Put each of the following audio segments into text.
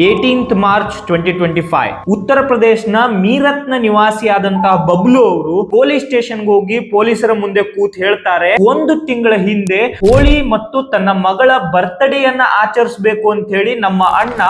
18th March 2025 ಉತ್ತರ ಪ್ರದೇಶನ ಮೀರತ್ನ ನಿವಾಸಿಯಾದಂತಹ ಬಬ್ಲು ಅವರು police ಸ್ಟೇಷನ್ಗೆ ಹೋಗಿ ಪೊಲೀಸರ ಮುಂದೆ ಕೂತ್ ಹೇಳ್ತಾರೆ, ಒಂದು ತಿಂಗಳ ಹಿಂದೆ ಹೋಳಿ ಮತ್ತು ತನ್ನ ಮಗಳ ಬರ್ತ್ಡೇಯನ್ನ ಆಚರಿಸಬೇಕು ಅಂತ ಹೇಳಿ ನಮ್ಮ ಅಣ್ಣ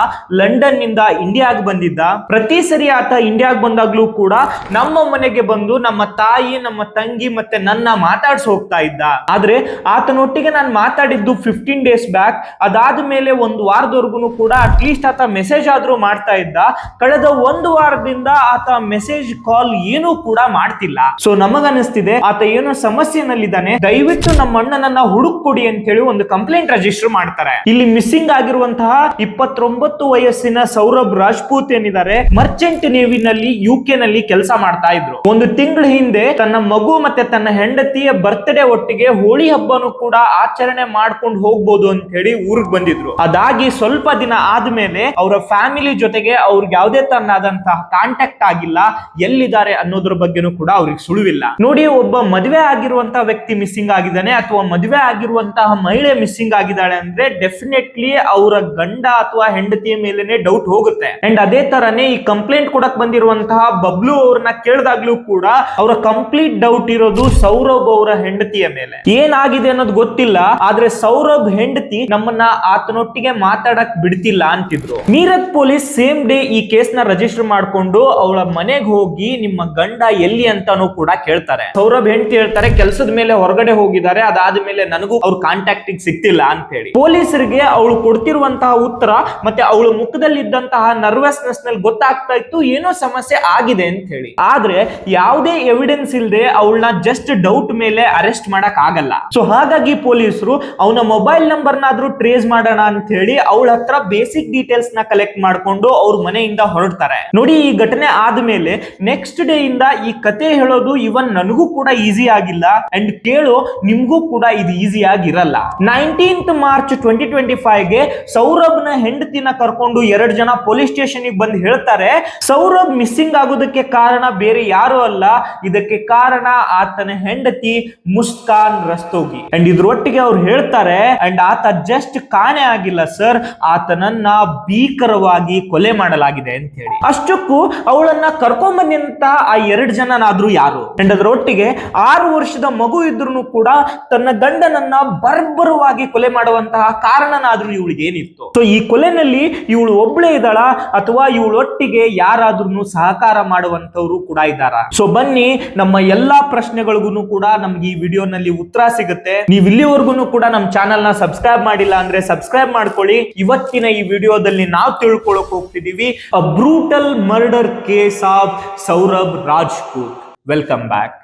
ಲಂಡನ್ ನಿಂದ ಇಂಡಿಯಾಗೆ ಬಂದಿದ್ದ. ಪ್ರತಿ ಸರಿ ಆತ ಇಂಡಿಯಾಗೆ ಬಂದಾಗ್ಲೂ ಕೂಡ ನಮ್ಮ ಮನೆಗೆ ಬಂದು ನಮ್ಮ ತಾಯಿ, ನಮ್ಮ ತಂಗಿ ಮತ್ತೆ ನನ್ನ ಮಾತಾಡ್ಸಿ ಹೋಗ್ತಾ ಇದ್ದ. ಆದ್ರೆ ಆತನೊಟ್ಟಿಗೆ ನಾನು ಮಾತಾಡಿದ್ದು 15 ಡೇಸ್ ಬ್ಯಾಕ್. ಅದಾದ ಮೇಲೆ ಒಂದು ವಾರದವರೆಗೂ ಕೂಡ ಅಟ್ಲೀಸ್ಟ್ ಆತ ಮೆಸೇಜ್ ಆದ್ರೂ ಮಾಡ್ತಾ ಇದ್ದ. ಕಳೆದ ಒಂದು ವಾರದಿಂದ ಆತ ಮೆಸೇಜ್ ಕಾಲ್ ಏನೂ ಕೂಡ ಮಾಡ್ತಿಲ್ಲ. ಸೊ ನಮಗನಿಸ್ತಿದೆ ಆತ ಏನೋ ಸಮಸ್ಯೆನಲ್ಲಿದ್ದಾನೆ, ದಯವಿಟ್ಟು ನಮ್ಮ ಅಣ್ಣನನ್ನ ಹುಡುಕ್ ಕೊಡಿ ಅಂತ ಹೇಳಿ ಒಂದು ಕಂಪ್ಲೇಂಟ್ ರಿಜಿಸ್ಟರ್ ಮಾಡ್ತಾರೆ. ಇಲ್ಲಿ ಮಿಸ್ಸಿಂಗ್ ಆಗಿರುವಂತಹ 29 ವಯಸ್ಸಿನ ಸೌರಭ್ ರಾಜ್ಪೂತ್ ಏನಿದ್ದಾರೆ, ಮರ್ಚೆಂಟ್ ನೇವಿನಲ್ಲಿ UK ನಲ್ಲಿ ಕೆಲಸ ಮಾಡ್ತಾ ಇದ್ರು. ಒಂದು ತಿಂಗಳ ಹಿಂದೆ ತನ್ನ ಮಗು ಮತ್ತೆ ತನ್ನ ಹೆಂಡತಿಯ ಬರ್ತ್ಡೇ ಒಟ್ಟಿಗೆ ಹೋಳಿ ಹಬ್ಬನು ಕೂಡ ಆಚರಣೆ ಮಾಡ್ಕೊಂಡು ಹೋಗ್ಬೋದು ಅಂತ ಹೇಳಿ ಊರಿಗೆ ಬಂದಿದ್ರು. ಅದಾಗಿ ಸ್ವಲ್ಪ ದಿನ ಆದ್ಮೇಲೆ ಅವರ ಫ್ಯಾಮಿಲಿ ಜೊತೆಗೆ ಅವ್ರಿಗೆ ಯಾವುದೇ ತರನಾದಂತಹ ಕಾಂಟ್ಯಾಕ್ಟ್ ಆಗಿಲ್ಲ, ಎಲ್ಲಿದ್ದಾರೆ ಅನ್ನೋದ್ರ ಬಗ್ಗೆನೂ ಕೂಡ ಅವ್ರಿಗೆ ಸುಳಿವಿಲ್ಲ. ನೋಡಿ, ಒಬ್ಬ ಮದುವೆ ಆಗಿರುವಂತಹ ವ್ಯಕ್ತಿ ಮಿಸ್ಸಿಂಗ್ ಆಗಿದ್ದಾನೆ ಅಥವಾ ಮದುವೆ ಆಗಿರುವಂತಹ ಮಹಿಳೆ ಮಿಸ್ಸಿಂಗ್ ಆಗಿದ್ದಾಳೆ ಅಂದ್ರೆ ಡೆಫಿನೆಟ್ಲಿ ಅವರ ಗಂಡ ಅಥವಾ ಹೆಂಡತಿಯ ಮೇಲೆನೆ ಡೌಟ್ ಹೋಗುತ್ತೆ. ಅಂಡ್ ಅದೇ ತರನೇ ಈ ಕಂಪ್ಲೇಂಟ್ ಕೊಡಕ್ ಬಂದಿರುವಂತಹ ಬಬ್ಲು ಅವ್ರನ್ನ ಕೇಳಿದಾಗ್ಲೂ ಕೂಡ ಅವರ ಕಂಪ್ಲೀಟ್ ಡೌಟ್ ಇರೋದು ಸೌರಭ್ ಅವರ ಹೆಂಡತಿಯ ಮೇಲೆ. ಏನಾಗಿದೆ ಅನ್ನೋದು ಗೊತ್ತಿಲ್ಲ, ಆದ್ರೆ ಸೌರಭ್ ಹೆಂಡತಿ ನಮ್ಮನ್ನ ಆತನೊಟ್ಟಿಗೆ ಮಾತಾಡಕ್ ಬಿಡ್ತಿಲ್ಲ ಅಂತಿದ್ರು. ಮೀರತ್ ಪೊಲೀಸ್ ಸೇಮ್ ಡೇ ಈ ಕೇಸ್ ನ ರಿಜಿಸ್ಟರ್ ಮಾಡ್ಕೊಂಡು ಅವಳ ಮನೆಗೆ ಹೋಗಿ ನಿಮ್ಮ ಗಂಡ ಎಲ್ಲಿ ಅಂತಾನೂ ಕೂಡ ಕೇಳ್ತಾರೆ. ಸೌರಭ್ ಹೆಂಡತಿ ಹೇಳ್ತಾರೆ, ಕೆಲಸದ ಮೇಲೆ ಹೊರಗಡೆ ಹೋಗಿದ್ದಾರೆ, ಅದಾದ್ಮೇಲೆ ನನಗೂ ಅವ್ರ ಕಾಂಟ್ಯಾಕ್ಟ್ ಸಿಗ್ತಿಲ್ಲ ಅಂತ ಹೇಳಿ. ಪೊಲೀಸರಿಗೆ ಅವಳು ಕೊಡ್ತಿರುವಂತಹ ಉತ್ತರ ಮತ್ತೆ ಅವಳ ಮುಖದಲ್ಲಿ ಇದ್ದಂತಹ ನರ್ವಸ್ನೆಸ್ ನಲ್ಲಿ ಗೊತ್ತಾಗ್ತಾ ಇತ್ತು ಏನೋ ಸಮಸ್ಯೆ ಆಗಿದೆ ಅಂತ ಹೇಳಿ. ಆದ್ರೆ ಯಾವುದೇ ಎವಿಡೆನ್ಸ್ ಇಲ್ಲದೆ ಅವಳನ್ನ ಜಸ್ಟ್ ಡೌಟ್ ಮೇಲೆ ಅರೆಸ್ಟ್ ಮಾಡಕ್ ಆಗಲ್ಲ. ಸೊ ಹಾಗಾಗಿ ಪೊಲೀಸರು ಅವನ ಮೊಬೈಲ್ ನಂಬರ್ ನಾದ್ರೂ ಟ್ರೇಸ್ ಮಾಡೋಣ ಅಂತ ಹೇಳಿ ಅವಳ ಹತ್ರ ಬೇಸಿಕ್ ಡೀಟೇಲ್ಸ್ ನ ಕಲೆಕ್ಟ್ ಮಾಡ್ಕೊಂಡು ಅವ್ರ ಮನೆಯಿಂದ ಹೊರಡ್ತಾರೆ. ನೋಡಿ, ಈ ಘಟನೆ ಆದ್ಮೇಲೆ ನೆಕ್ಸ್ಟ್ ಡೇ ಇಂದ ಈ ಕತೆ ಹೇಳೋದು ಇವನ್ ನನಗೂ ಕೂಡ ಈಸಿ ಆಗಿಲ್ಲ ಅಂಡ್ ಕೇಳೋ ನಿಮ್ಗೂ ಕೂಡ ಇದು ಈಸಿ ಆಗಿರಲ್ಲ. 19th ಮಾರ್ಚ್ 2025 ಗೆ ಸೌರಭ್ನ ಹೆಂಡತಿನ ಕರ್ಕೊಂಡು 2 ಜನ ಪೊಲೀಸ್ ಸ್ಟೇಷನ್ ಬಂದು ಹೇಳ್ತಾರೆ, ಸೌರಭ್ ಮಿಸ್ಸಿಂಗ್ ಆಗೋದಕ್ಕೆ ಕಾರಣ ಬೇರೆ ಯಾರು ಅಲ್ಲ, ಇದಕ್ಕೆ ಕಾರಣ ಆತನ ಹೆಂಡತಿ ಮುಸ್ಕಾನ್ ರಸ್ತೋಗಿ. ಅಂಡ್ ಇದ್ರೊಟ್ಟಿಗೆ ಅವ್ರು ಹೇಳ್ತಾರೆ, ಅಂಡ್ ಆತ ಜಸ್ಟ್ ಕಾಣೆ ಆಗಿಲ್ಲ ಸರ್, ಆತನನ್ನ ಭೀಕರವಾಗಿ ಕೊಲೆ ಮಾಡಲಾಗಿದೆ ಅಂತ ಹೇಳಿ. ಅಷ್ಟಕ್ಕೂ ಅವಳನ್ನ ಕರ್ಕೊಂಡ್ ಬಂದಂತ ಆ 2 ಜನನಾದ್ರೂ ಯಾರು? ಅಂಡ್ ಅದರೊಟ್ಟಿಗೆ 6 ವರ್ಷದ ಮಗು ಇದ್ರೂ ಕೂಡ ತನ್ನ ಗಂಡನನ್ನ ಬರ್ಬರವಾಗಿ ಕೊಲೆ ಮಾಡುವಂತಹ ಕಾರಣನಾದ್ರೂ ಇವಳಿಗೆ ಏನಿತ್ತು? ಸೊ ಈ ಕೊಲೆನಲ್ಲಿ ಇವಳು ಒಬ್ಳೇ ಇದ್ದಾಳ ಅಥವಾ ಇವಳೊಟ್ಟಿಗೆ ಯಾರಾದ್ರೂ ಸಹಕಾರ ಮಾಡುವಂತವ್ರು ಕೂಡ ಇದ್ದಾರ? ಸೊ ಬನ್ನಿ, ನಮ್ಮ ಎಲ್ಲಾ ಪ್ರಶ್ನೆಗಳಿಗೂ ಕೂಡ ನಮ್ಗೆ ಈ ವಿಡಿಯೋನಲ್ಲಿ ಉತ್ತರ ಸಿಗುತ್ತೆ. ನೀವು ಇಲ್ಲಿವರೆಗೂ ಕೂಡ ನಮ್ಮ ಚಾನೆಲ್ ನ ಸಬ್ಸ್ಕ್ರೈಬ್ ಮಾಡಿಲ್ಲ ಅಂದ್ರೆ ಸಬ್ಸ್ಕ್ರೈಬ್ ಮಾಡ್ಕೊಳ್ಳಿ. ಇವತ್ತಿನ ಈ ವಿಡಿಯೋದಲ್ಲಿ ನಾವು ತಿಳ್ಕೊಳ್ಳೋಕೆ ಹೋಗ್ತಿದೀವಿ a brutal murder case of Saurabh Rajput. Welcome back.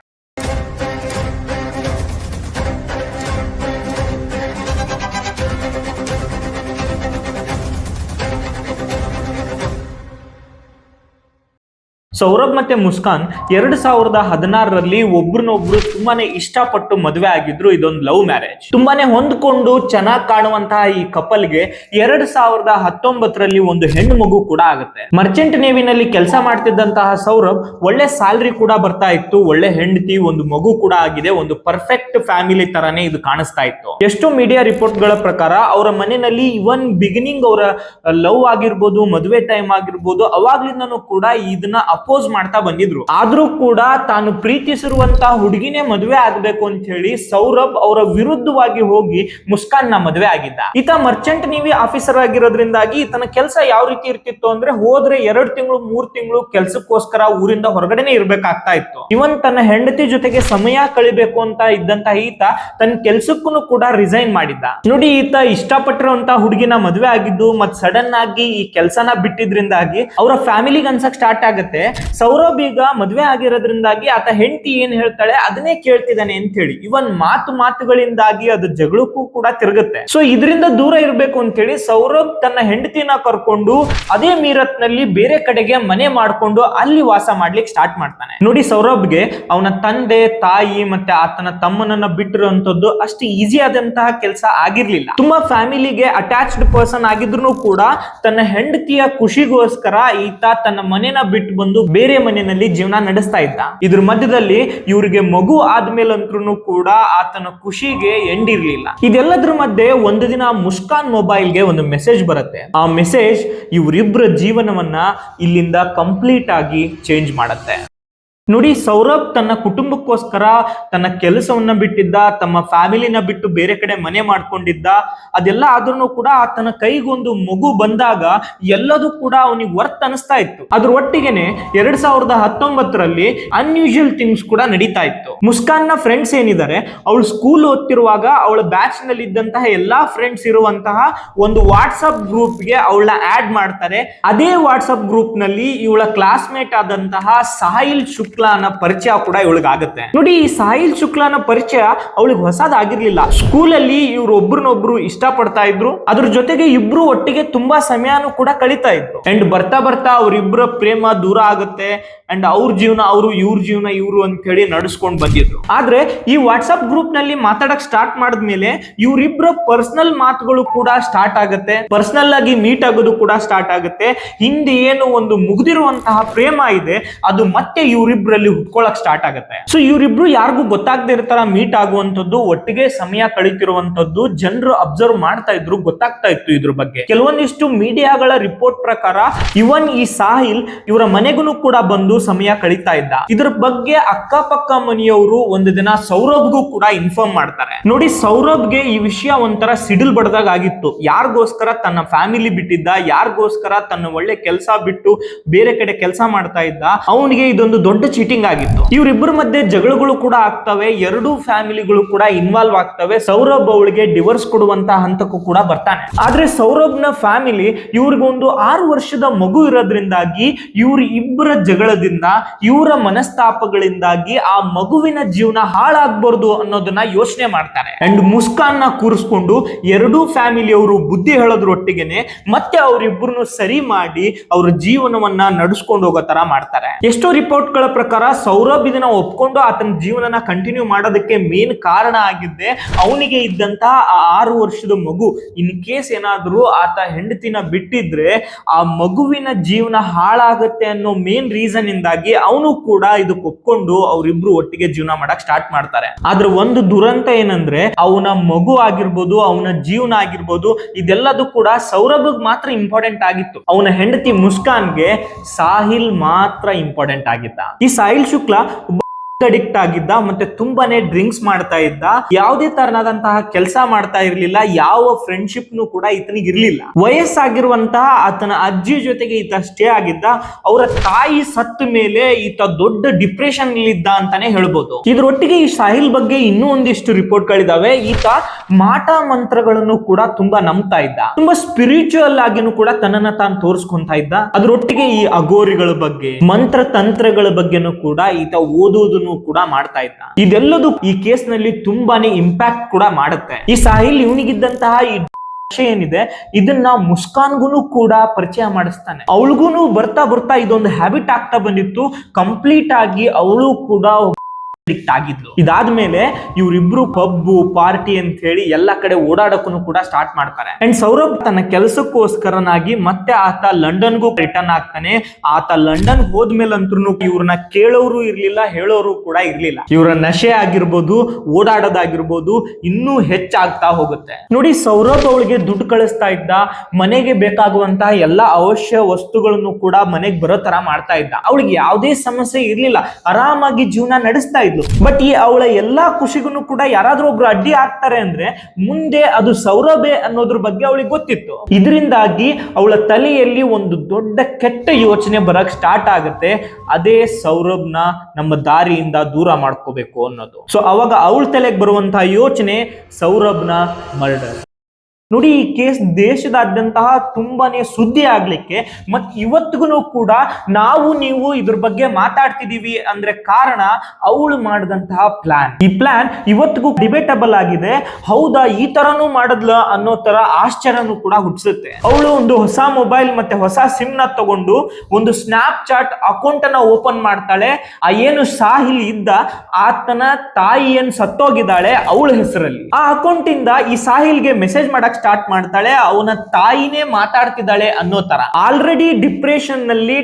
Saurabh ಮತ್ತೆ ಮುಸ್ಕಾನ್ 2016ರಲ್ಲಿ ಒಬ್ರನ್ನೊಬ್ರು ತುಂಬಾನೇ ಇಷ್ಟಪಟ್ಟು ಮದುವೆ ಆಗಿದ್ರು. ಇದೊಂದು ಲವ್ ಮ್ಯಾರೇಜ್. ತುಂಬಾನೇ ಹೊಂದ್ಕೊಂಡು ಚೆನ್ನಾಗಿ ಕಾಣುವಂತಹ ಈ ಕಪಲ್ಗೆ 2019ರಲ್ಲಿ ಒಂದು ಹೆಣ್ಣು ಮಗು ಕೂಡ ಆಗುತ್ತೆ. ಮರ್ಚೆಂಟ್ ನೇವಿನಲ್ಲಿ ಕೆಲಸ ಮಾಡ್ತಿದ್ದಂತಹ ಸೌರಭ್ ಒಳ್ಳೆ ಸ್ಯಾಲರಿ ಕೂಡ ಬರ್ತಾ ಇತ್ತು, ಒಳ್ಳೆ ಹೆಂಡತಿ, ಒಂದು ಮಗು ಕೂಡ ಆಗಿದೆ, ಒಂದು ಪರ್ಫೆಕ್ಟ್ ಫ್ಯಾಮಿಲಿ ತರಾನೇ ಇದು ಕಾಣಿಸ್ತಾ ಇತ್ತು. ಎಷ್ಟೋ ಮೀಡಿಯಾ ರಿಪೋರ್ಟ್ ಗಳ ಪ್ರಕಾರ ಅವರ ಮನೆಯಲ್ಲಿ ಇವನ್ ಬಿಗಿನಿಂಗ್ ಅವರ ಲವ್ ಆಗಿರ್ಬೋದು, ಮದುವೆ ಟೈಮ್ ಆಗಿರ್ಬೋದು, ಅವಾಗ್ಲಿಂದನೂ ಕೂಡ ಇದನ್ನ ಅಪೋಸ್ ಮಾಡ್ತಾ ಬಂದಿದ್ರು. ಆದ್ರೂ ಕೂಡ ತಾನು ಪ್ರೀತಿಸಿರುವಂತಹ ಹುಡುಗಿನೇ ಮದುವೆ ಆಗ್ಬೇಕು ಅಂತ ಹೇಳಿ ಸೌರಭ್ ಅವರ ವಿರುದ್ಧವಾಗಿ ಹೋಗಿ ಮುಸ್ಕಾನ್ ನ ಮದುವೆ ಆಗಿದ್ದ. ಈತ ಮರ್ಚೆಂಟ್ ನೇವಿ ಆಫೀಸರ್ ಆಗಿರೋದ್ರಿಂದಾಗಿ ಈತನ ಕೆಲಸ ಯಾವ ರೀತಿ ಇರ್ತಿತ್ತು ಅಂದ್ರೆ, ಹೋದ್ರೆ 2 ತಿಂಗಳು 3 ತಿಂಗಳು ಕೆಲಸಕ್ಕೋಸ್ಕರ ಊರಿಂದ ಹೊರಗಡೆನೆ ಇರ್ಬೇಕಾಗ್ತಾ ಇತ್ತು. ಇವನ್ ತನ್ನ ಹೆಂಡತಿ ಜೊತೆಗೆ ಸಮಯ ಕಳಿಬೇಕು ಅಂತ ಇದ್ದಂತಹ ಈತ ತನ್ನ ಕೆಲ್ಸಕ್ಕೂ ಕೂಡ ರಿಸೈನ್ ಮಾಡಿದ್ದ. ನೋಡಿ, ಈತ ಇಷ್ಟಪಟ್ಟಿರುವಂತಹ ಹುಡುಗಿನ ಮದುವೆ ಆಗಿದ್ದು ಮತ್ ಸಡನ್ ಆಗಿ ಈ ಕೆಲಸನ ಬಿಟ್ಟಿದ್ರಿಂದಾಗಿ ಅವರ ಫ್ಯಾಮಿಲಿಗೆ ಅನ್ಸಕ್ ಸ್ಟಾರ್ಟ್ ಆಗುತ್ತೆ, ಸೌರಭ್ ಈಗ ಮದುವೆ ಆಗಿರೋದ್ರಿಂದಾಗಿ ಆತ ಹೆಂಡತಿ ಏನ್ ಹೇಳ್ತಾಳೆ ಅದನ್ನೇ ಕೇಳ್ತಿದ್ದಾನೆ ಅಂತ ಹೇಳಿ. ಇವನ್ ಮಾತುಗಳಿಂದಾಗಿ ಅದು ಜಗಳಕ್ಕೂ ಕೂಡ ತಿರುಗುತ್ತೆ. ಸೊ ಇದರಿಂದ ದೂರ ಇರಬೇಕು ಅಂತ ಹೇಳಿ ಸೌರಭ್ ತನ್ನ ಹೆಂಡತಿನ ಕರ್ಕೊಂಡು ಅದೇ ಮೀರತ್ ನಲ್ಲಿ ಬೇರೆ ಕಡೆಗೆ ಮನೆ ಮಾಡ್ಕೊಂಡು ಅಲ್ಲಿ ವಾಸ ಮಾಡ್ಲಿಕ್ಕೆ ಸ್ಟಾರ್ಟ್ ಮಾಡ್ತಾನೆ. ನೋಡಿ, ಸೌರಭ್ಗೆ ಅವನ ತಂದೆ, ತಾಯಿ ಮತ್ತೆ ಆತನ ತಮ್ಮನನ್ನ ಬಿಟ್ಟಿರುವಂತದ್ದು ಅಷ್ಟು ಈಸಿ ಆದಂತಹ ಕೆಲಸ ಆಗಿರ್ಲಿಲ್ಲ. ತುಂಬಾ ಫ್ಯಾಮಿಲಿಗೆ ಅಟ್ಯಾಚ್ಡ್ ಪರ್ಸನ್ ಆಗಿದ್ರು ಕೂಡ ತನ್ನ ಹೆಂಡತಿಯ ಖುಷಿಗೋಸ್ಕರ ಈತ ತನ್ನ ಮನೆನ ಬಿಟ್ಟು ಬಂದು ಬೇರೆ ಮನೆಯಲ್ಲಿ ಜೀವನ ನಡೆಸ್ತಾ ಇದ್ದ. ಇದ್ರ ಮಧ್ಯದಲ್ಲಿ ಇವ್ರಿಗೆ ಮಗು ಆದ್ಮೇಲಂತ್ರು ಕೂಡ ಆತನ ಖುಷಿಗೆ ಎಂಡ್ ಇರ್ಲಿಲ್ಲ. ಇದೆಲ್ಲದ್ರ ಮಧ್ಯೆ ಒಂದು ದಿನ ಮುಸ್ಕಾನ್ ಮೊಬೈಲ್ಗೆ ಒಂದು ಮೆಸೇಜ್ ಬರುತ್ತೆ. ಆ ಮೆಸೇಜ್ ಇವರಿಬ್ಬರ ಜೀವನವನ್ನ ಇಲ್ಲಿಂದ ಕಂಪ್ಲೀಟ್ ಆಗಿ ಚೇಂಜ್ ಮಾಡುತ್ತೆ. ನೋಡಿ, ಸೌರಭ್ ತನ್ನ ಕುಟುಂಬಕ್ಕೋಸ್ಕರ ತನ್ನ ಕೆಲಸವನ್ನ ಬಿಟ್ಟಿದ್ದ, ತಮ್ಮ ಫ್ಯಾಮಿಲಿನ ಬಿಟ್ಟು ಬೇರೆ ಕಡೆ ಮನೆ ಮಾಡ್ಕೊಂಡಿದ್ದ. ಅದೆಲ್ಲ ಆದ್ರೂ ಕೂಡ ಆತನ ಕೈಗೊಂದು ಮಗು ಬಂದಾಗ ಎಲ್ಲದೂ ಕೂಡ ಅವನಿಗೆ ವರ್ತ್ ಅನಿಸ್ತಾ ಇತ್ತು. ಅದ್ರ ಒಟ್ಟಿಗೆನೆ 2019ರಲ್ಲಿ ಅನ್ಯೂಶುವಲ್ ಥಿಂಗ್ಸ್ ಕೂಡ ನಡೀತಾ ಇತ್ತು. ಮುಸ್ಕಾನ್ ನ ಫ್ರೆಂಡ್ಸ್ ಏನಿದ್ದಾರೆ, ಅವಳು ಸ್ಕೂಲ್ ಓದ್ತಿರುವಾಗ ಅವಳ ಬ್ಯಾಚ್ ನಲ್ಲಿ ಇದ್ದಂತಹ ಎಲ್ಲಾ ಫ್ರೆಂಡ್ಸ್ ಇರುವಂತಹ ಒಂದು ವಾಟ್ಸ್ಆಪ್ ಗ್ರೂಪ್ ಗೆ ಅವಳನ್ನ ಆಡ್ ಮಾಡ್ತಾರೆ. ಅದೇ ವಾಟ್ಸ್ಆಪ್ ಗ್ರೂಪ್ ನಲ್ಲಿ ಇವಳ ಕ್ಲಾಸ್ಮೇಟ್ ಆದಂತಹ ಸಾಹಿಲ್ ಶುಕ್ಲಾನ ಪರಿಚಯ ಕೂಡ ಇವಳಿಗೆ ಆಗುತ್ತೆ. ನೋಡಿ, ಈ ಸಾಹಿಲ್ ಶುಕ್ಲಾನ ಪರಿಚಯ ಅವಳಿಗೆ ಹೊಸದಾಗಿರ್ಲಿಲ್ಲ. ಸ್ಕೂಲಲ್ಲಿ ಇವ್ರು ಒಬ್ರನ್ನೊಬ್ರು ಇಷ್ಟ ಪಡ್ತಾ ಇದ್ರು. ಅದ್ರ ಜೊತೆಗೆ ಇಬ್ರು ಒಟ್ಟಿಗೆ ತುಂಬಾ ಸಮಯನೂ ಕೂಡ ಕಳೀತಾ ಇದ್ರು. ಅಂಡ್ ಬರ್ತಾ ಬರ್ತಾ ಅವ್ರಿಬ್ರ ಪ್ರೇಮ ದೂರ ಆಗುತ್ತೆ. ಅಂಡ್ ಅವ್ರ ಜೀವನ ಅವರು, ಇವ್ರ ಜೀವನ ಇವ್ರು ಅಂತ ಹೇಳಿ ನಡೆಸ್ಕೊಂಡು ಬಂದಿದ್ರು. ಆದ್ರೆ ಈ ವಾಟ್ಸ್ಆಪ್ ಗ್ರೂಪ್ ನಲ್ಲಿ ಮಾತಾಡಕ್ ಸ್ಟಾರ್ಟ್ ಮಾಡಿದ್ಮೇಲೆ ಇವರಿಬ್ರ ಪರ್ಸನಲ್ ಮಾತುಗಳು ಕೂಡ ಸ್ಟಾರ್ಟ್ ಆಗುತ್ತೆ. ಪರ್ಸನಲ್ ಆಗಿ ಮೀಟ್ ಆಗೋದು ಕೂಡ ಸ್ಟಾರ್ಟ್ ಆಗುತ್ತೆ. ಹಿಂದೆ ಏನು ಒಂದು ಮುಗ್ದಿರುವಂತಹ ಪ್ರೇಮ ಇದೆ, ಅದು ಮತ್ತೆ ಇವರಿಬ್ರಲ್ಲಿ ಹುಟ್ಕೊಳಕ್ ಸ್ಟಾರ್ಟ್ ಆಗುತ್ತೆ. ಸೊ ಇವರಿಬ್ರು ಯಾರಿಗೂ ಗೊತ್ತಾಗದೇ ಇರ್ತಾರ ಮೀಟ್ ಆಗುವಂತದ್ದು, ಒಟ್ಟಿಗೆ ಸಮಯ ಕಳೀತಿರುವಂತದ್ದು ಜನರು ಅಬ್ಸರ್ವ್ ಮಾಡ್ತಾ ಇದ್ರು, ಗೊತ್ತಾಗ್ತಾ ಇತ್ತು ಇದ್ರ ಬಗ್ಗೆ. ಕೆಲವೊಂದಿಷ್ಟು ಮೀಡಿಯಾಗಳ ರಿಪೋರ್ಟ್ ಪ್ರಕಾರ ಇವನ್ ಈ ಸಾಹಿಲ್ ಇವರ ಮನೆಗೂ ಕೂಡ ಬಂದು ಸಮಯ ಕಳೀತಾ ಇದ್ದ. ಇದ್ರ ಬಗ್ಗೆ ಅಕ್ಕಪಕ್ಕ ಮನೆಯವರು ಒಂದು ದಿನ ಸೌರಭ್ಗೂ ಕೂಡ ಇನ್ಫಾರ್ಮ್ ಮಾಡ್ತಾರೆ. ನೋಡಿ, ಸೌರಭ್ಗೆ ಈ ವಿಷಯ ಒಂಥರ ಸಿಡಿಲ್ ಬಡ್ದಾಗ ಆಗಿತ್ತು. ಯಾರಿಗೋಸ್ಕರ ತನ್ನ ಫ್ಯಾಮಿಲಿ ಬಿಟ್ಟಿದ್ದ, ಯಾರಿಗೋಸ್ಕರ ತನ್ನ ಒಳ್ಳೆ ಕೆಲಸ ಬಿಟ್ಟು ಬೇರೆ ಕಡೆ ಕೆಲಸ ಮಾಡ್ತಾ ಇದ್ದ, ಅವನಿಗೆ ಇದೊಂದು ದೊಡ್ಡ ಚೀಟಿಂಗ್ ಆಗಿತ್ತು. ಇವರಿಬ್ಬರ ಮಧ್ಯೆ ಜಗಳಗಳು ಕೂಡ ಆಗ್ತವೆ, ಎರಡೂ ಫ್ಯಾಮಿಲಿಗಳು ಕೂಡ ಇನ್ವಾಲ್ವ್ ಆಗ್ತವೆ. ಸೌರಭ್ ಅವಳಿಗೆ ಡಿವೋರ್ಸ್ ಕೊಡುವಂತ ಹಂತಕ್ಕೂ ಕೂಡ ಬರ್ತಾನೆ. ಆದ್ರೆ ಸೌರಭ್ನ ಫ್ಯಾಮಿಲಿ ಇವ್ರಿಗೊಂದು 6 ವರ್ಷದ ಮಗು ಇರೋದ್ರಿಂದಾಗಿ ಇವ್ರ ಇಬ್ಬರ ಜಗಳದಿಂದ, ಇವರ ಮನಸ್ತಾಪಗಳಿಂದಾಗಿ ಆ ಮಗುವಿನ ಜೀವನ ಹಾಳಾಗಬಾರ್ದು ಅನ್ನೋದನ್ನ ಯೋಚನೆ ಮಾಡ್ತಾರೆ. ಅಂಡ್ ಮುಸ್ಕಾನ್ ನ ಕೂರಿಸ್ಕೊಂಡು ಎರಡೂ ಫ್ಯಾಮಿಲಿಯವರು ಬುದ್ಧಿ ಹೇಳೋದ್ರೊಟ್ಟಿಗೆನೆ ಮತ್ತೆ ಅವರಿಬ್ಬರನ್ನು ಸರಿ ಮಾಡಿ ಅವ್ರ ಜೀವನವನ್ನ ನಡೆಸ್ಕೊಂಡು ಹೋಗೋ ತರ ಮಾಡ್ತಾರೆ. ಎಷ್ಟೋ ರಿಪೋರ್ಟ್ ಗಳ ಪ್ರಕಾರ ಸೌರಭ್ ಇದನ್ನ ಒಪ್ಕೊಂಡು ಆತನ ಜೀವನನ ಕಂಟಿನ್ಯೂ ಮಾಡೋದಕ್ಕೆ ಮೇನ್ ಕಾರಣ ಆಗಿದ್ದೆ ಅವನಿಗೆ ಇದ್ದಂತಹ ಆ 6 ವರ್ಷದ ಮಗು. ಇನ್ ಕೇಸ್ ಏನಾದ್ರೂ ಆತ ಹೆಂಡತಿನ ಬಿಟ್ಟಿದ್ರೆ ಆ ಮಗುವಿನ ಜೀವನ ಹಾಳಾಗತ್ತೆ ಅನ್ನೋ ಮೇನ್ ರೀಸನ್ ಇಂದಾಗಿ ಅವನು ಕೂಡ ಇದಕ್ಕೆ ಒಪ್ಕೊಂಡು ಅವರಿಬ್ರು ಒಟ್ಟಿಗೆ ಜೀವನ ಮಾಡಕ್ ಸ್ಟಾರ್ಟ್ ಮಾಡ್ತಾರೆ. ಆದ್ರೆ ಒಂದು ದುರಂತ ಏನಂದ್ರೆ ಅವನ ಮಗು ಆಗಿರ್ಬೋದು, ಅವನ ಜೀವನ ಆಗಿರ್ಬೋದು, ಇದೆಲ್ಲದೂ ಕೂಡ ಸೌರಭ್ಗ್ ಮಾತ್ರ ಇಂಪಾರ್ಟೆಂಟ್ ಆಗಿತ್ತು. ಅವನ ಹೆಂಡತಿ ಮುಸ್ಕಾನ್ಗೆ ಸಾಹಿಲ್ ಮಾತ್ರ ಇಂಪಾರ್ಟೆಂಟ್ ಆಗಿದ್ದ. ಈ ಸಾಹಿಲ್ ಶುಕ್ಲಾ ಅಡಿಕ್ಟ್ ಆಗಿದ್ದ, ಮತ್ತೆ ತುಂಬಾನೇ ಡ್ರಿಂಕ್ಸ್ ಮಾಡ್ತಾ ಇದ್ದ, ಯಾವುದೇ ತರನಾದಂತಹ ಕೆಲಸ ಮಾಡ್ತಾ ಇರ್ಲಿಲ್ಲ, ಯಾವ ಫ್ರೆಂಡ್ಶಿಪ್ ನು ಕೂಡ ಈತನಿಗೆ ಇರ್ಲಿಲ್ಲ. ವಯಸ್ಸಾಗಿರುವಂತಹ ಆತನ ಅಜ್ಜಿ ಜೊತೆಗೆ ಈತ ಸ್ಟೇ ಆಗಿದ್ದ. ಅವರ ತಾಯಿ ಸತ್ತ ಮೇಲೆ ಈತ ದೊಡ್ಡ ಡಿಪ್ರೆಷನ್ ಇದ್ದ ಅಂತಾನೆ ಹೇಳ್ಬೋದು. ಇದ್ರೊಟ್ಟಿಗೆ ಈ ಸಾಹಿಲ್ ಬಗ್ಗೆ ಇನ್ನೂ ಒಂದಿಷ್ಟು ರಿಪೋರ್ಟ್ ಗಳಿದಾವೆ. ಈತ ಮಾಟ ಮಂತ್ರಗಳನ್ನು ಕೂಡ ತುಂಬಾ ನಂಬ್ತಾ ಇದ್ದ, ತುಂಬಾ ಸ್ಪಿರಿಚುವಲ್ ಆಗಿನೂ ಕೂಡ ತನ್ನನ್ನ ತಾನು ತೋರಿಸ್ಕೊಂತ ಇದ್ದ. ಅದ್ರೊಟ್ಟಿಗೆ ಈ ಅಗೋರಿಗಳ ಬಗ್ಗೆ, ಮಂತ್ರ ತಂತ್ರಗಳ ಬಗ್ಗೆನೂ ಕೂಡ ಈತ ಓದೋದನ್ನು ಕೂಡ ಮಾಡ್ತಾ ಇದ್ದ. ಇದೆಲ್ಲದೂ ಈ ಕೇಸ್ ನಲ್ಲಿ ತುಂಬಾನೇ ಇಂಪ್ಯಾಕ್ಟ್ ಕೂಡ ಮಾಡುತ್ತೆ. ಈ ಸಾಹಿಲ್ ಇವನಿಗಿದ್ದಂತಹ ಈ ಏನಿದೆ ಇದನ್ನ ಮುಸ್ಕಾನ್ಗೂ ಕೂಡ ಪರಿಚಯ ಮಾಡಿಸ್ತಾನೆ. ಅವಳಿಗೂ ಬರ್ತಾ ಬರ್ತಾ ಇದೊಂದು ಹ್ಯಾಬಿಟ್ ಆಗ್ತಾ ಬಂದಿತ್ತು. ಕಂಪ್ಲೀಟ್ ಆಗಿ ಅವಳು ಕೂಡ ಅಡಿಕ್ಟ್ ಆಗಿದ್ಲು. ಇದಾದ್ಮೇಲೆ ಇವರಿಬ್ರು ಪಬ್ಬು ಪಾರ್ಟಿ ಅಂತ ಹೇಳಿ ಎಲ್ಲ ಕಡೆ ಓಡಾಡಕ್ಕೂ ಕೂಡ ಸ್ಟಾರ್ಟ್ ಮಾಡ್ತಾರೆ. ಅಂಡ್ ಸೌರಭ್ ತನ್ನ ಕೆಲಸಕ್ಕೋಸ್ಕರನಾಗಿ ಮತ್ತೆ ಆತ ಲಂಡನ್ಗೂ ರಿಟರ್ನ್ ಆಗ್ತಾನೆ. ಆತ ಲಂಡನ್ ಹೋದ್ಮೇಲಂತೂ ಇವ್ರನ್ನ ಕೇಳೋರು ಇರ್ಲಿಲ್ಲ, ಹೇಳೋರು ಕೂಡ ಇರ್ಲಿಲ್ಲ. ಇವರ ನಶೆ ಆಗಿರ್ಬೋದು, ಓಡಾಡೋದಾಗಿರ್ಬೋದು ಇನ್ನೂ ಹೆಚ್ಚಾಗ್ತಾ ಹೋಗುತ್ತೆ. ನೋಡಿ, ಸೌರಭ್ ಅವಳಿಗೆ ದುಡ್ಡು ಕಳಿಸ್ತಾ ಇದ್ದ, ಮನೆಗೆ ಬೇಕಾಗುವಂತಹ ಎಲ್ಲಾ ಅವಶ್ಯ ವಸ್ತುಗಳನ್ನು ಕೂಡ ಮನೆಗೆ ಬರೋ ತರ ಮಾಡ್ತಾ ಇದ್ದ. ಅವಳಿಗೆ ಯಾವುದೇ ಸಮಸ್ಯೆ ಇರ್ಲಿಲ್ಲ, ಆರಾಮಾಗಿ ಜೀವನ ನಡೆಸ್ತಾ ಇದ್ದ. ಬಟ್ ಈ ಅವಳ ಎಲ್ಲಾ ಖುಷಿಗೂ ಕೂಡ ಯಾರಾದ್ರೂ ಒಬ್ರು ಅಡ್ಡಿ ಆಗ್ತಾರೆ ಅಂದ್ರೆ ಮುಂದೆ ಅದು ಸೌರಭೆ ಅನ್ನೋದ್ರ ಬಗ್ಗೆ ಅವಳಿಗೆ ಗೊತ್ತಿತ್ತು. ಇದರಿಂದಾಗಿ ಅವಳ ತಲೆಯಲ್ಲಿ ಒಂದು ದೊಡ್ಡ ಕೆಟ್ಟ ಯೋಚನೆ ಬರಕ್ ಸ್ಟಾರ್ಟ್ ಆಗುತ್ತೆ. ಅದೇ ಸೌರಭ್ನ ನಮ್ಮ ದಾರಿಯಿಂದ ದೂರ ಮಾಡ್ಕೋಬೇಕು ಅನ್ನೋದು. ಸೊ ಅವಾಗ ಅವಳ ತಲೆಗೆ ಬರುವಂತಹ ಯೋಚನೆ ಸೌರಭ್ನ ಮರ್ಡರ್. ನೋಡಿ, ಈ ಕೇಸ್ ದೇಶದಾದ್ಯಂತಹ ತುಂಬಾನೇ ಸುದ್ದಿ ಆಗ್ಲಿಕ್ಕೆ ಮತ್ ಇವತ್ತಿಗೂ ಕೂಡ ನಾವು ನೀವು ಇದ್ರ ಬಗ್ಗೆ ಮಾತಾಡ್ತಿದೀವಿ ಅಂದ್ರೆ ಕಾರಣ ಅವಳು ಮಾಡಿದಂತಹ ಪ್ಲಾನ್. ಈ ಪ್ಲಾನ್ ಇವತ್ತಿಗೂ ಡಿಬೇಟಬಲ್ ಆಗಿದೆ. ಹೌದಾ, ಈ ತರನೂ ಮಾಡದ್ಲ ಅನ್ನೋ ತರ ಆಶ್ಚರ್ಯನೂ ಕೂಡ ಹುಟ್ಟಿಸುತ್ತೆ. ಅವಳು ಒಂದು ಹೊಸ ಮೊಬೈಲ್ ಮತ್ತೆ ಹೊಸ ಸಿಮ್ ನ ತಗೊಂಡು ಒಂದು ಸ್ನ್ಯಾಪ್ ಚಾಟ್ ಅಕೌಂಟ್ ಅನ್ನ ಓಪನ್ ಮಾಡ್ತಾಳೆ. ಆ ಏನು ಸಾಹಿಲ್ ಇದ್ದ ಆತನ ತಾಯಿ ಏನ್ ಸತ್ತೋಗಿದ್ದಾಳೆ ಅವಳ ಹೆಸರಲ್ಲಿ, ಆ ಅಕೌಂಟ್ ಇಂದ ಈ ಸಾಹಿಲ್ಗೆ ಮೆಸೇಜ್ ಮಾಡಕ್ ಸ್ಟಾರ್ಟ್ ಮಾಡ್ತಾಳೆ. ಅವನ ತಾಯಿನೇ ಮಾತಾಡ್ತಿದ್ದಾಳೆ ಅನ್ನೋ ತರ. ಆಲ್ರೆಡಿ ಡಿಪ್ರೆಷನ್ ನಲ್ಲಿ